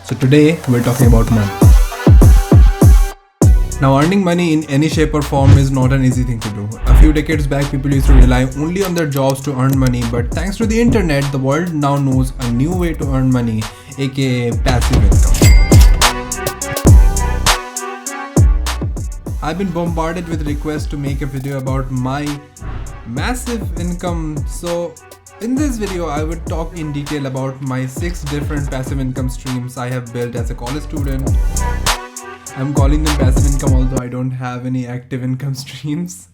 So today we're talking about money. Now, earning money in any shape or form is not an easy thing to do. A few decades back, people used to rely only on their jobs to earn money, but thanks to the internet, the world now knows a new way to earn money, aka passive income. I've been bombarded with requests to make a video about my massive income. So in this video, I would talk in detail about my 6 different passive income streams I have built as a college student. I'm calling them passive income, although I don't have any active income streams.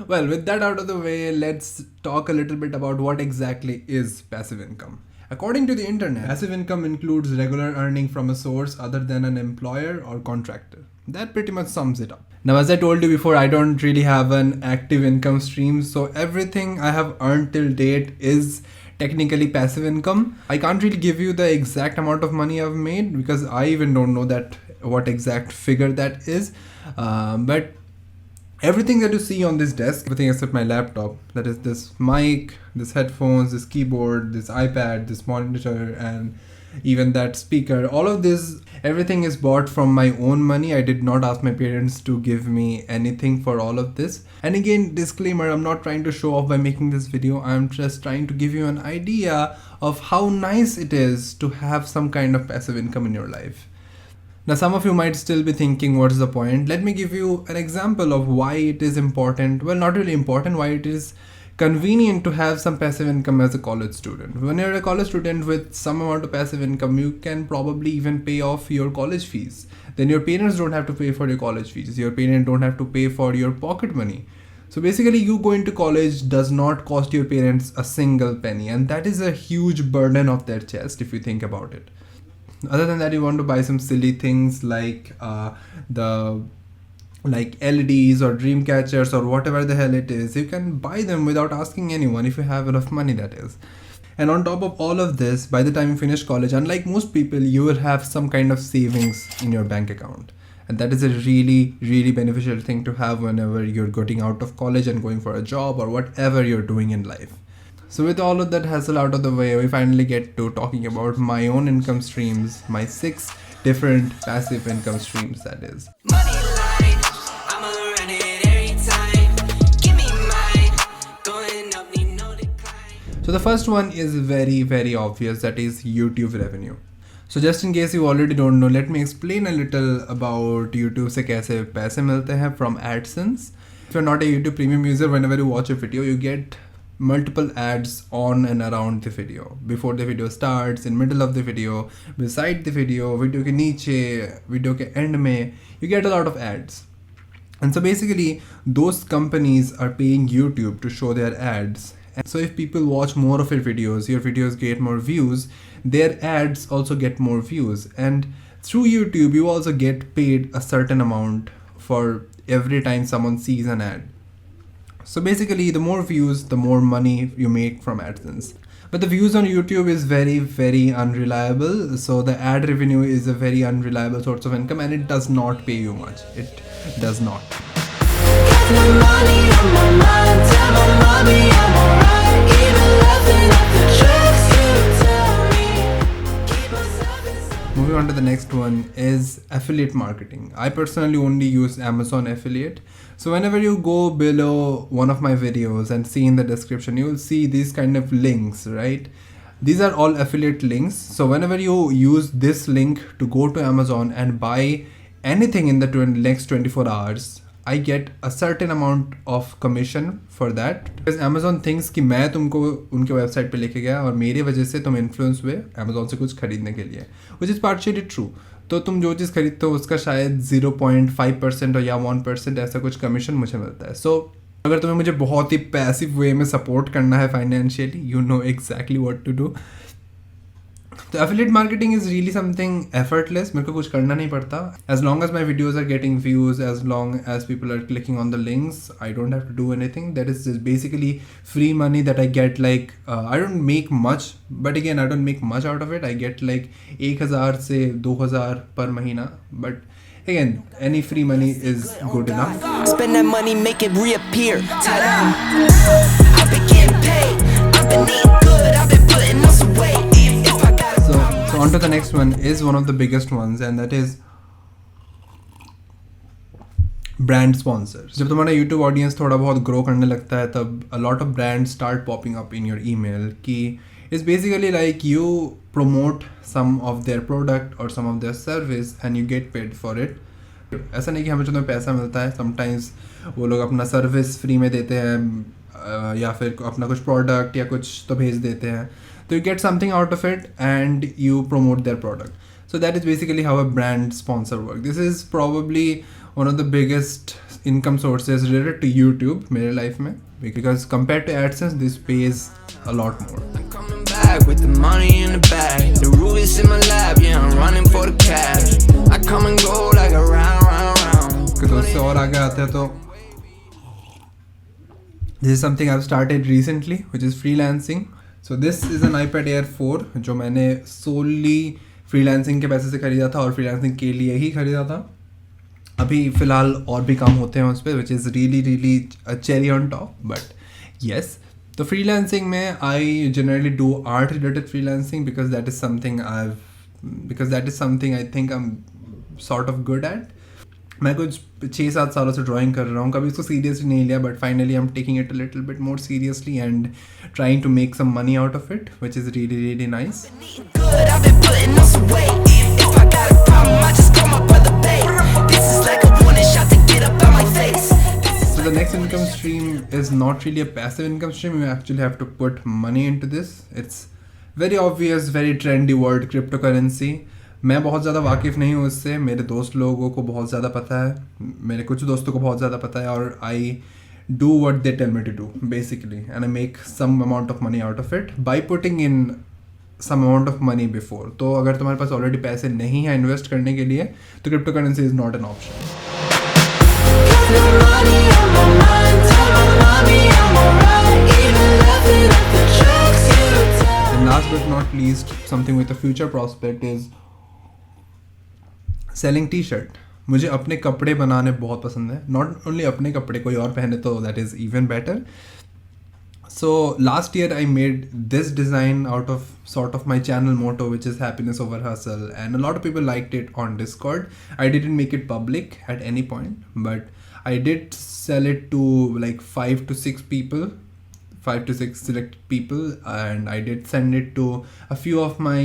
Well, with that out of the way, let's talk a little bit about what exactly is passive income. According to the internet, passive income includes regular earning from a source other than an employer or contractor. That pretty much sums it up. Now, as I told you before, I don't really have an active income stream, so everything I have earned till date is technically passive income. I can't really give you the exact amount of money I've made because I even don't know what exact figure that is. But everything that you see on this desk, everything except my laptop, that is this mic, this headphones, this keyboard, this iPad, this monitor, and even that speaker, all of this, everything is bought from my own money. I did not ask my parents to give me anything for all of this. And again, disclaimer, I'm not trying to show off by making this video. I'm just trying to give you an idea of how nice it is to have some kind of passive income in your life. Now, some of you might still be thinking, what's the point? Let me give you an example of why it is important. Well, not really important, why it is convenient to have some passive income as a college student. When you're a college student with some amount of passive income, you can probably even pay off your college fees. Then your parents don't have to pay for your college fees. Your parents don't have to pay for your pocket money. So basically, you going to college does not cost your parents a single penny. And that is a huge burden off their chest if you think about it. Other than that, you want to buy some silly things like LEDs or dream catchers or whatever the hell it is. You can buy them without asking anyone if you have enough money, that is. And on top of all of this, by the time you finish college, unlike most people, you will have some kind of savings in your bank account. And that is a really, really beneficial thing to have whenever you're getting out of college and going for a job or whatever you're doing in life. So with all of that hassle out of the way, we finally get to talking about my own income streams, my 6 different passive income streams, that is. So the first one is very, very obvious, that is YouTube revenue. So just in case you already don't know, let me explain a little about YouTube se kaise paise milte hain from Adsense. If you're not a YouTube premium user, whenever you watch a video, you get multiple ads on and around the video. Before the video starts, in middle of the video, beside the video ke niche, video ke end mein, you get a lot of ads. And so basically, those companies are paying YouTube to show their ads. And so if people watch more of your videos get more views, their ads also get more views. And through YouTube, you also get paid a certain amount for every time someone sees an ad. So basically, the more views, the more money you make from AdSense. But the views on YouTube is very, very unreliable. So the ad revenue is a very unreliable source of income, and it does not pay you much. It does not. Moving on to the next one is affiliate marketing. I personally only use Amazon affiliate. So whenever you go below one of my videos and see in the description, you will see these kind of links, right? These are all affiliate links. So whenever you use this link to go to Amazon and buy anything in the next 24 hours, I get a certain amount of commission for that. Because Amazon thinks कि मैं तुमको उनके website पे लेके गया और मेरे वजह से तुम influence हुए Amazon से कुछ खरीदने के लिए, which is partially true. तो तुम जो चीज़ खरीदते हो उसका शायद 0.5% या 1% ऐसा कुछ कमीशन मुझे मिलता है. So अगर तुम्हें मुझे बहुत ही पैसिव वे में सपोर्ट करना है financially, you know exactly what to do. तो affiliate marketing is really something effortless. मेरे को कुछ करना नहीं पड़ता. As long as my videos are getting views, as long as people are clicking on the links, I don't have to do anything. That is just basically free money that I get. Like I don't make much, but again I don't make much out of it. I get like 1000 से 2000 per महीना. But again, any free money is good enough. Spend that money, make it reappear. Ta-da! I've been getting paid. I've been eating good. I've been putting on some weight. So on to the next one is one of the biggest ones, and that is brand sponsors. जब तुम्हारा YouTube audience थोड़ा बहुत grow करने लगता है तब a lot of brands start popping up in your email कि it's basically like you promote some of their product or some of their service and you get paid for it. ऐसा नहीं कि हमें तुम्हें पैसा मिलता है, sometimes वो लोग अपना सर्विस फ्री में देते हैं या फिर अपना कुछ प्रोडक्ट या कुछ तो भेज देते हैं, तो you get something out of it and you promote their product. So that is basically how a brand sponsor works. This is probably one of the biggest income sources related to YouTube मेरे life में, because compared to AdSense this pays a lot more. I'm coming back with the money in the bag. The Rubik's in my lab, yeah, I'm running for the cash. I come and go like a round. तो उससे और आगे आते हैं तो this is something I've started recently, which is freelancing. So this is an iPad Air 4 जो मैंने solely freelancing के पैसे से खरीदा था और freelancing के लिए ही खरीदा था. अभी फ़िलहाल और भी काम होते हैं उस पर, which is really a cherry on top, but yes. तो freelancing में I generally do art related freelancing because that is something I think I'm sort of good at. मैं कुछ 6-7 सालों से ड्राइंग कर रहा हूँ, कभी इसको सीरियसली नहीं लिया, but finally I am taking it a little bit more seriously and trying to make some money out of it, which is really nice. So the next income stream is not really a passive income stream. You actually have to put money into this. It's very obvious, very trendy word, cryptocurrency. मैं बहुत ज़्यादा वाकिफ़ नहीं हूँ इससे, मेरे दोस्त लोगों को बहुत ज़्यादा पता है, मेरे कुछ दोस्तों को बहुत ज़्यादा पता है, और I do what they tell me to do basically, and I make some amount of money out of it by putting in some amount of money before. तो अगर तुम्हारे पास ऑलरेडी पैसे नहीं हैं इन्वेस्ट करने के लिए तो crypto currency is not an option. And last but not least, something with a future prospect is selling T-shirt. मुझे अपने कपड़े बनाने बहुत पसंद है, नॉट ओनली अपने कपड़े, कोई और पहने तो that is even better. So last year I made this design out of sort of my channel motto, which is happiness over hustle, and a lot of people liked it on Discord. I didn't make it public at any point, but I did sell it to like 5 to 6 people, 5 to 6 select people, and I did send it to a few of my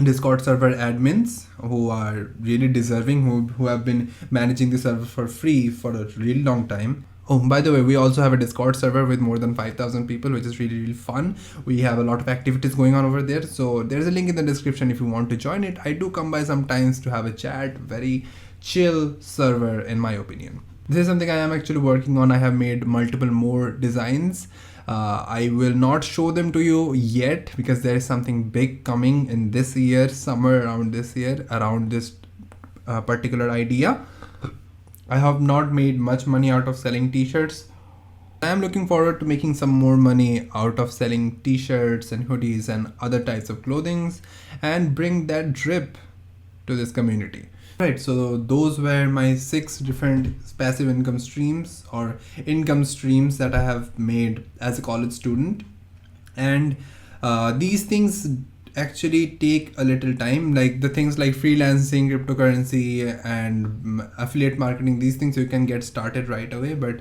Discord server admins who are really deserving, who have been managing the server for free for a really long time. Oh, by the way, we also have a Discord server with more than 5,000 people, which is really fun. We have a lot of activities going on over there. So there's a link in the description if you want to join it. I do come by sometimes to have a chat. Very chill server in my opinion. This is something I am actually working on. I have made multiple more designs. I will not show them to you yet because there is something big coming in this year, somewhere around this year, around this particular idea. I have not made much money out of selling T-shirts. I am looking forward to making some more money out of selling T-shirts and hoodies and other types of clothing and bring that drip to this community. Right, so those were my 6 different passive income streams or income streams that I have made as a college student. And these things actually take a little time, like the things like freelancing, cryptocurrency and affiliate marketing. These things you can get started right away, but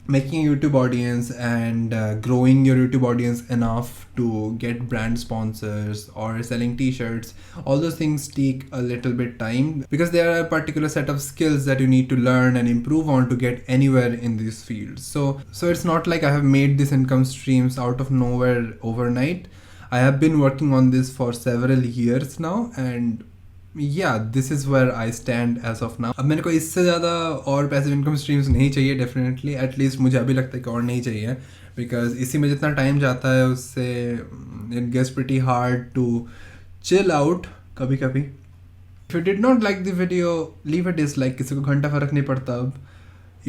making a YouTube audience and growing your YouTube audience enough to get brand sponsors or selling T-shirts, all those things take a little bit time because there are a particular set of skills that you need to learn and improve on to get anywhere in these fields. So it's not like I have made these income streams out of nowhere overnight. I have been working on this for several years now, and yeah, this is where I stand as of now. अब मेरे को इससे ज़्यादा और passive income streams नहीं चाहिए definitely, at least मुझे अभी लगता है कि और नहीं चाहिए, बिकॉज इसी में जितना टाइम जाता है उससे it gets pretty hard to chill out कभी कभी. If you did not like the video, leave a dislike, किसी को घंटा फर्क नहीं पड़ता अब.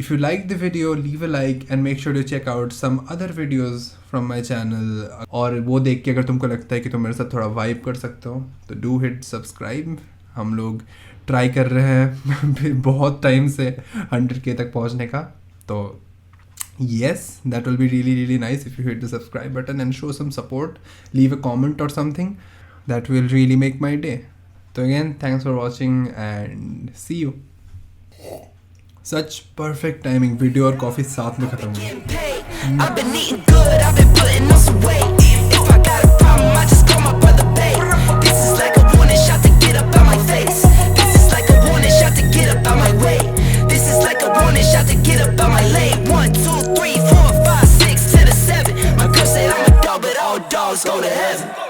If you like the video, leave a like and make sure to check out some other videos from my channel. और वो देख के अगर तुमको लगता है कि तुम मेरे साथ थोड़ा वाइब कर सकते हो तो do hit subscribe. हम लोग ट्राई कर रहे हैं बहुत टाइम से 100K तक पहुंचने का, तो yes, that will be really nice if you hit the subscribe button and show some support, leave a comment or something. That will really make my day. So again, thanks for watching and see you. Such perfect timing, video और coffee साथ में खत्म हुआ. I've been eating good, I've been putting on some weight. If I got a problem, I just call my brother babe. This is like a warning shot to get up out my face. This is like a warning shot to get up out my way. This is like a warning shot to get up out my lane. 1, 2, 3, 4, 5, 6 to the 7. My girl said I'm a dog, but all dogs go to heaven.